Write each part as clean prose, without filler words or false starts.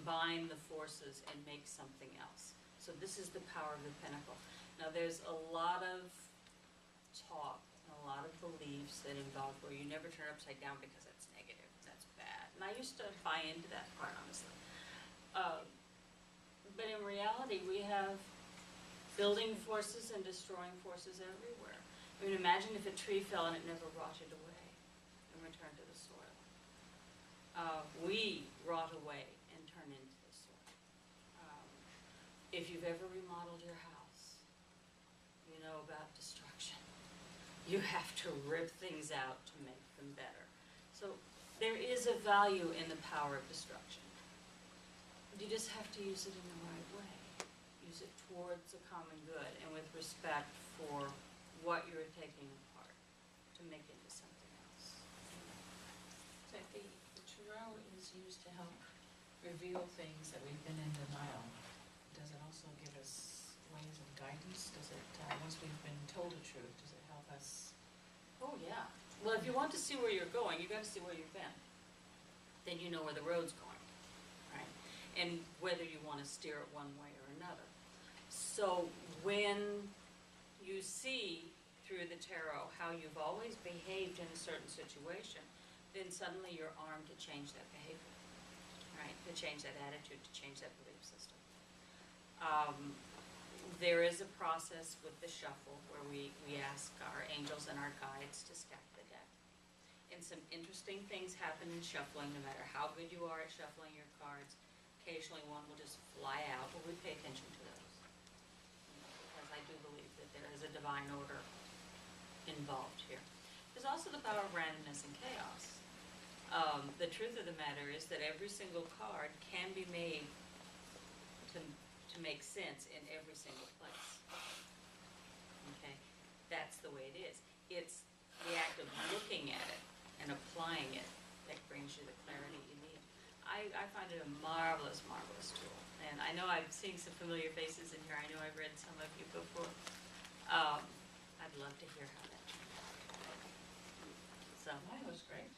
combine the forces and make something else. So this is the power of the pinnacle. Now there's a lot of talk and a lot of beliefs that involve where you never turn upside down because that's negative, that's bad. And I used to buy into that part, honestly. But in reality, we have building forces and destroying forces everywhere. I mean, imagine if a tree fell and it never rotted away and returned to the soil. We rot away and turn into the soil. If you've ever remodeled your house, you know about destruction. You have to rip things out to make them better. So there is a value in the power of destruction. You just have to use it in the right way. Use it towards a common good and with respect for what you're taking apart to make it into something else. So the tarot is used to help reveal things that we've been in denial. Does it also give us ways of guidance? Does it, once we've been told the truth, does it help us? Oh, yeah. Well, if you want to see where you're going, you got to see where you've been. Then you know where the road's going, right? And whether you want to steer it one way or another. So when you see through the tarot how you've always behaved in a certain situation, then suddenly you're armed to change that behavior, right? To change that attitude, to change that belief system. There is a process with the shuffle where we ask our angels and our guides to stack the deck. And some interesting things happen in shuffling, no matter how good you are at shuffling your cards. Occasionally one will just fly out, but we pay attention to those. Because I do believe that there is a divine order involved here. There's also the power of randomness and chaos. The truth of the matter is that every single card can be made to make sense in every single place. Okay? That's the way it is. It's the act of looking at it and applying it that brings you the clarity you need. I find it a marvelous, marvelous tool. And I know I'm seeing some familiar faces in here. I know I've read some of you before. I'd love to hear how that turned out. So, Mine was great.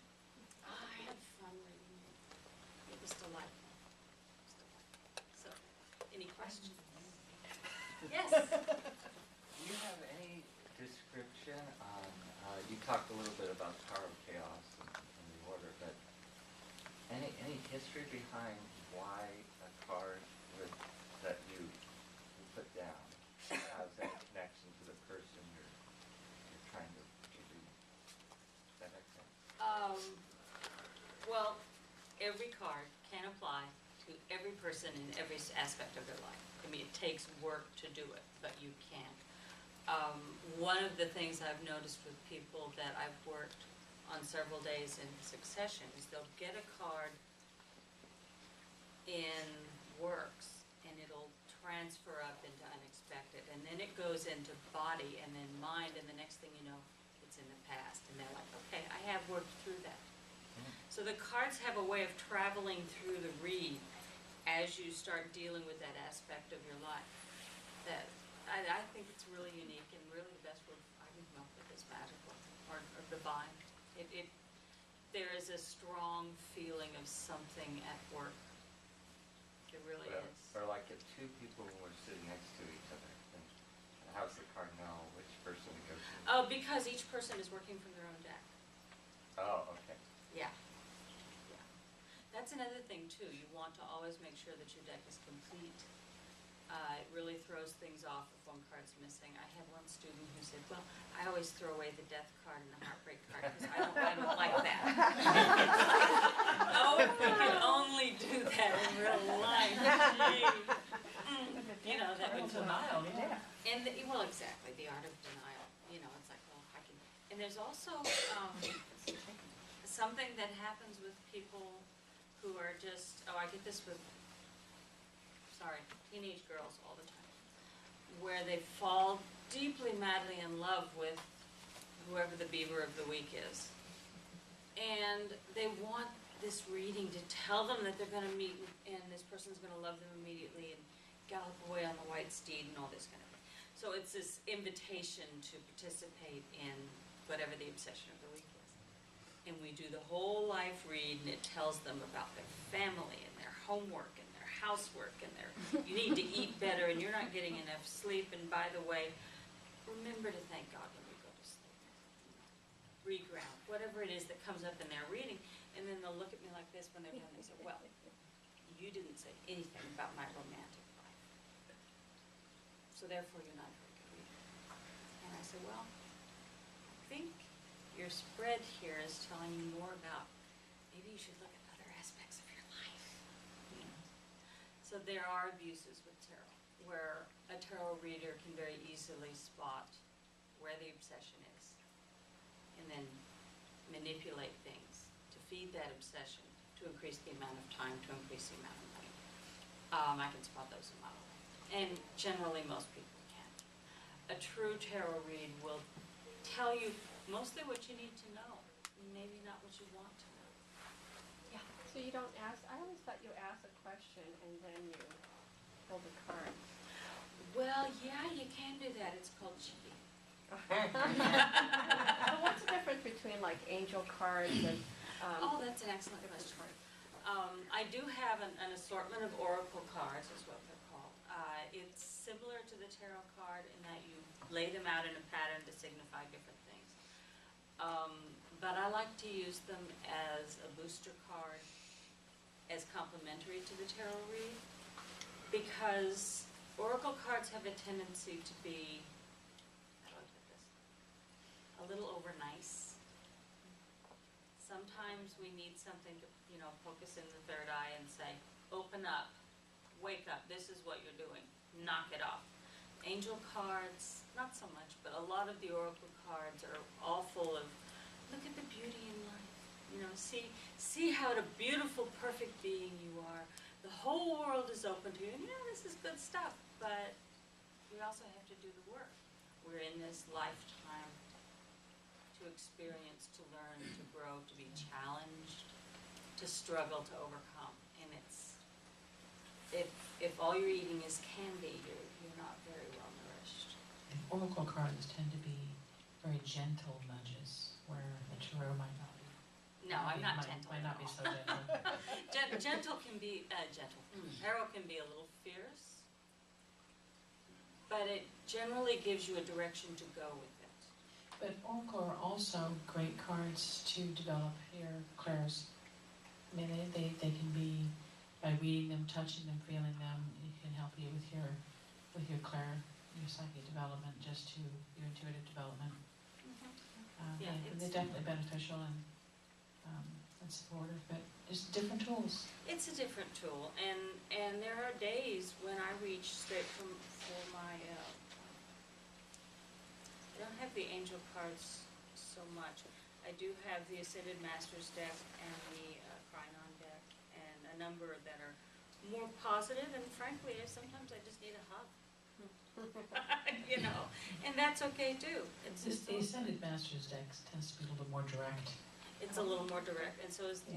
I had fun reading it. It was delightful. So, any questions? Yes. Do you have any description on, you talked a little bit about the power of chaos and the order, but any history behind why a card that you put down has any connection to the person you're trying to read? Does that make sense? Well, every card can apply to every person in every aspect of their life. I mean, it takes work to do it, but you can. One of the things I've noticed with people that I've worked on several days in succession is they'll get a card in works and it'll transfer up into unexpected, and then it goes into body and then mind, and the next thing you know, it's in the past, and they're like, okay, I have worked through that. So the cards have a way of traveling through the read as you start dealing with that aspect of your life. That I think it's really unique, and really the best word I can come up with is magical or divine. There is a strong feeling of something at work. It really is. Or like if two people were sitting next to each other, then how's the card know which person to go to? Oh, because each person is working from their own deck. Oh, okay. Yeah. Yeah. That's another thing too. You want to always make sure that your deck is complete. It really throws things off if one card's missing. I had one student who said, well, I always throw away the death card and the heartbreak card because I don't like that. Oh, if we could only do that in real life. You know, that would Denial, yeah. And well, exactly, the art of denial. You know, it's like, well, I can. And there's also something that happens with people who are just, oh, I get this with, teenage girls all the time, where they fall deeply, madly in love with whoever the beaver of the week is. And they want this reading to tell them that they're going to meet and this person's going to love them immediately and gallop away on the white steed and all this kind of thing. So it's this invitation to participate in whatever the obsession of the week is. And we do the whole life read, and it tells them about their family and their homework and their housework in there. You need to eat better and you're not getting enough sleep. And by the way, remember to thank God when you go to sleep. Reground, whatever it is that comes up in their reading. And then they'll look at me like this when they're done. They say, well, you didn't say anything about my romantic life. So therefore you're not very good reader. And I said, well, I think your spread here is telling you more about maybe you should look at other aspects of your life. You know? So there are abuses with tarot, where a tarot reader can very easily spot where the obsession is, and then manipulate things to feed that obsession, to increase the amount of time, to increase the amount of money. I can spot those a mile away. And generally most people can't. A true tarot read will tell you mostly what you need to know, maybe not what you want to know. Yeah. So you don't ask, I always thought you asked a question and then you pull the card. Well, yeah, you can do that. It's called cheating. So what's the difference between like angel cards and, Oh, that's an excellent question. I do have an assortment of oracle cards, is what they're called. It's similar to the tarot card in that you lay them out in a pattern to signify different things. But I like to use them as a booster card, as complementary to the tarot read, because oracle cards have a tendency to be, how do I put this, a little over nice. Sometimes we need something to, poke us in the third eye and say, open up, wake up, this is what you're doing, knock it off. Angel cards, not so much, but a lot of the oracle cards are all full of, look at the beauty in life. See how a beautiful, perfect being you are. The whole world is open to you, and this is good stuff, but we also have to do the work. We're in this lifetime to experience, to learn, to grow, to be challenged, to struggle, to overcome. And if all you're eating is candy, you're not very well nourished. And oracle cards tend to be very gentle nudges, where the tarot might not be. No, I'm not gentle. Might not be so gentle. Gentle can be, tarot can be a little fierce, but it generally gives you a direction to go with it. But oracle are also great cards to develop your clairs. I mean, they can be, by reading them, touching them, feeling them, it can help you with your clair, your psychic development, just to your intuitive development. Yeah, they're definitely beneficial and supportive, but it's different tools. It's a different tool, and there are days when I reach straight for my, I don't have the angel cards so much. I do have the Ascended Masters deck and the Krynon deck, and a number that are more positive, and frankly, sometimes I just need a hug. And that's okay too. It's just The Ascended Masters deck tends to be a little bit more direct. It's a little more direct, and so is the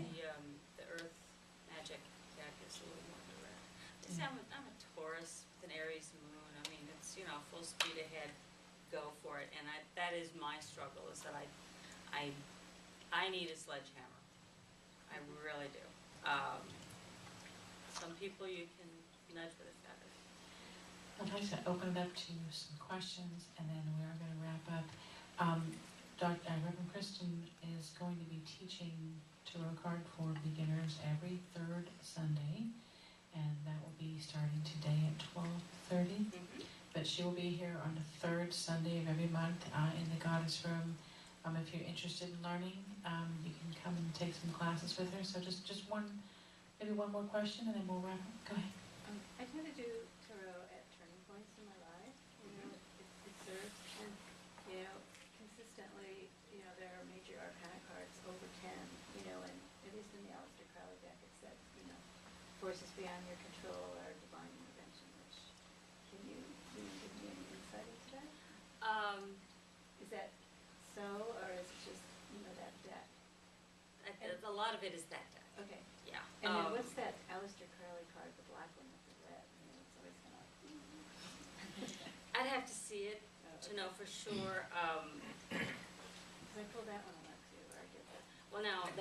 Earth Magic deck is a little more direct. See, I'm a Taurus with an Aries moon. I mean, it's full speed ahead, go for it. And that is my struggle, is that I need a sledgehammer. I really do. Some people you can nudge with a feather. I'd like to open it up to some questions, and then we are going to wrap up. Reverend Kristen is going to be teaching tarot card for beginners every third Sunday, and that will be starting today at 12:30. But she will be here on the third Sunday of every month in the Goddess Room. If you're interested in learning, you can come and take some classes with her. So just maybe one more question, and then we'll wrap up. Go ahead. I tend to do tarot at turning points in my life. It serves, and consistently, there are major arcana cards over 10. And at least in the Aleister Crowley deck, it said, forces beyond your control are divine intervention. Which can you give me any insight into that? Is that so, or is it just that deck? A lot of it is that deck. Okay. Yeah. And then what's that Aleister Crowley card, the black one with the red? It's always kind of. I'd have to see it to know for sure. I pulled that one up too, or I did that. Well, now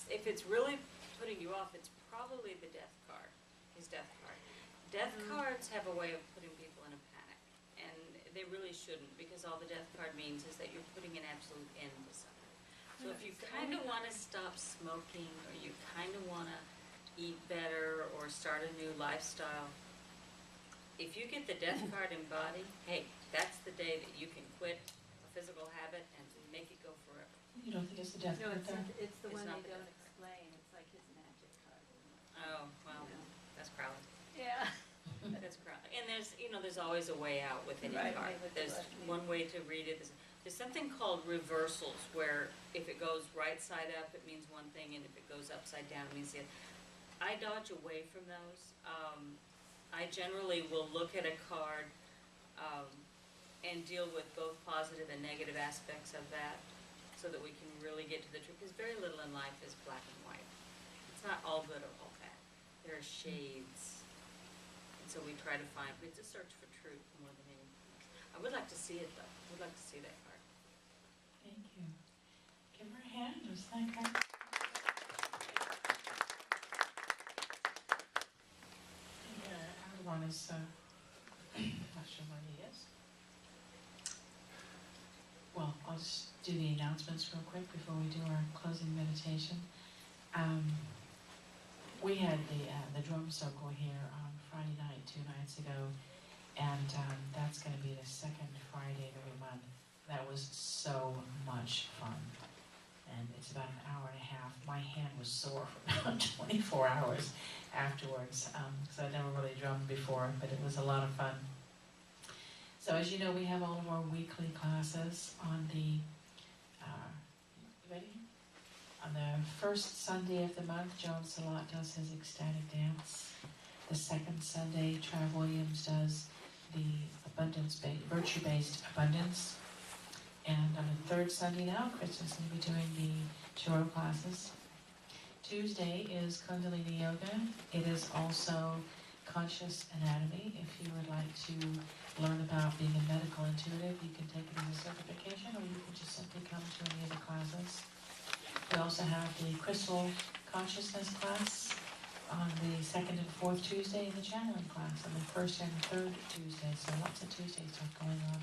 if it's really putting you off, it's probably the death card, his death card. Death Mhm. cards have a way of putting people in a panic, and they really shouldn't, because all the death card means is that you're putting an absolute end to something. So if you kind of want to stop smoking, or you kind of want to eat better, or start a new lifestyle, if you get the death card in body, hey, that's the day that you can quit a physical habit and make it go forever. You don't think it's the death No, card it's, there? it's the It's one not they the don't death card. explain, it's like his magic card. Oh, well, You know. that's crowded. Yeah. That's crowded. And there's always a way out with any Right, card. with the There's left knee. one way to read it. There's something called reversals, where if it goes right side up, it means one thing, and if it goes upside down, it means the other. I dodge away from those. I generally will look at a card and deal with both positive and negative aspects of that, so that we can really get to the truth, because very little in life is black and white. It's not all good or all bad. There are shades. And so we try to find, it's a search for truth more than anything else. I would like to see it, though. I would like to see that card. Thank you. Give her a hand, just thank her. Yeah, Erdogan is, not sure what he is. Well, I'll just do the announcements real quick before we do our closing meditation. We had the drum circle here on Friday night, 2 nights ago, and that's going to be the second Friday of every month. That was so much fun, and it's about an hour and a half. My hand was sore for about 24 hours afterwards, because I'd never really drummed before, but it was a lot of fun. So as you know, we have all of our weekly classes on the, you ready? On the first Sunday of the month, Joan Salat does his ecstatic dance. The second Sunday, Trav Williams does the virtue-based abundance. And on the third Sunday now, Kristen's going to be doing the Chiro classes. Tuesday is Kundalini Yoga. It is also Conscious Anatomy. If you would like to learn about being a medical intuitive, you can take it as a certification, or you can just simply come to any of the classes. We also have the Crystal Consciousness class on the second and fourth Tuesday, and the channeling class on the first and third Tuesday. So lots of Tuesday stuff going on.